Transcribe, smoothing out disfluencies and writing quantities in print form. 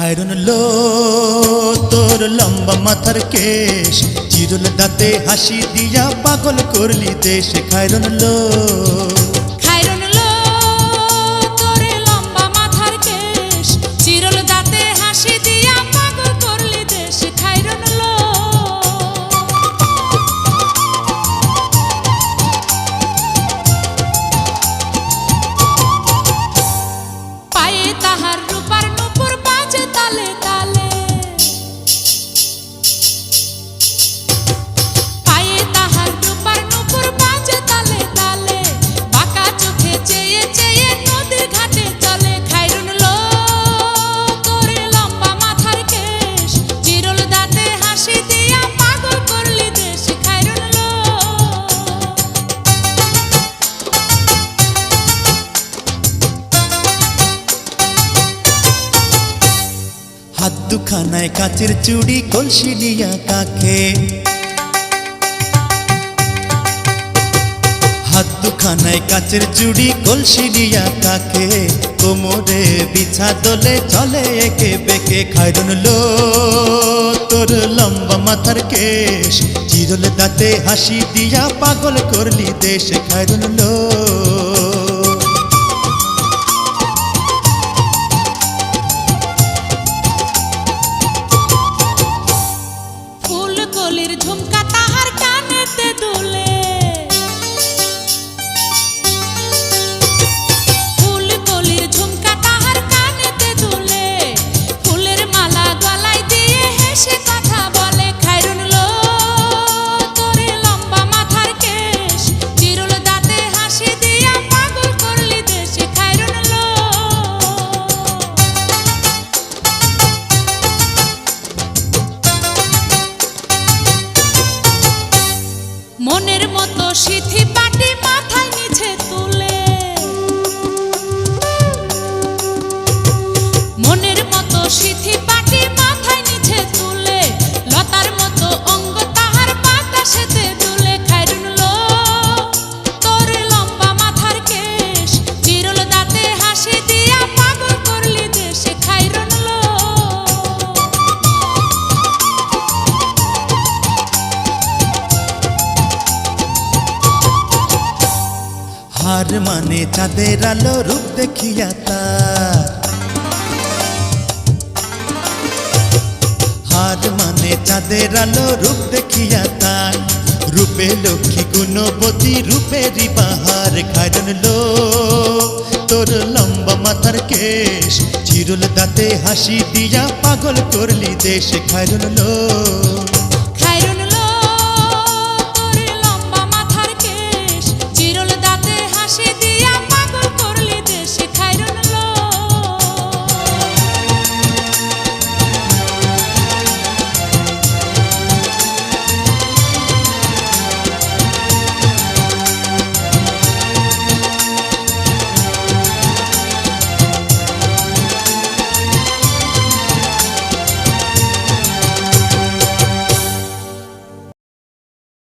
খায়রন লো তোর লম্বা মাথার কেশ, চিরল দাঁতে হাসি দিয়া পাগল করলি দেশ। খায়রন লো খায়রন লো তোর লম্বা মাথার কেশ, চিরল দাঁতে হাসি দিয়া পাগল করলি দেশ। খায়রন লো পায়ে তাহার রূপার নূপুর বাজে তালে তালে, পায়ে তাহার রূপার নূপুর বাজে তালে তালে, বাঁকা চোখে চেয়ে চেয়ে নদীর ঘাটে চলে। খায়রন লো তোর লম্বা মাথার কেশ, চিরল দাঁতে হাসি দিয়া পাগল করলি দেশ। খায়রন লো হাত দুখানায় কাচের চুড়ি, কলসি নিয়া কাকে, হাত দুখানায় কাচের চুড়ি, কলসি নিয়া কাকে, কোমরে বিছা দোলে চলে একে বেঁকে। খায়রন লো তোর লম্বা মাথার কেশ, চিরল দাঁতে হাসি দিয়া পাগল করলি দেশ। খায়রন লো ফুলকলির ঝুমকা তাহার কানেতে দুলে, ফুলকলির ঝুমকা তাহার কানেতে দুলে, ফুলের মালা গলায় দিয়ে হেসে কথা বলে। খায়রন লো তোর লম্বা মাথার কেশ, চিরল দাঁতে হাসি দিয়া পাগল করলি দেশ। খায়রন লো মনের মতো সিথি পাটি মাথায় নিচে তুলে, মনের মতো সিথি পাটি মাথায় নিচে তুলে, লতার মতো অঙ্গ তাহার বাতাসেতে দুলে। খায়রন লো তোর লম্বা মাথার কেশ, চিরল দাঁতে হাসি দিয়া পাগল করলি দেশ। খায়রন লো হার মানে চাঁদের আলো, রূপ দেখিয়া তার, হার মানে চাঁদের আলো, রূপ দেখিয়া তার, রূপে লক্ষ্মী গুণবতী, রূপেরই বাহার। খায়রন লো তোর লম্বা মাথার কেশ, চিরল দাঁতে হাসি দিয়া পাগল করলি দেশ। খায়রন লো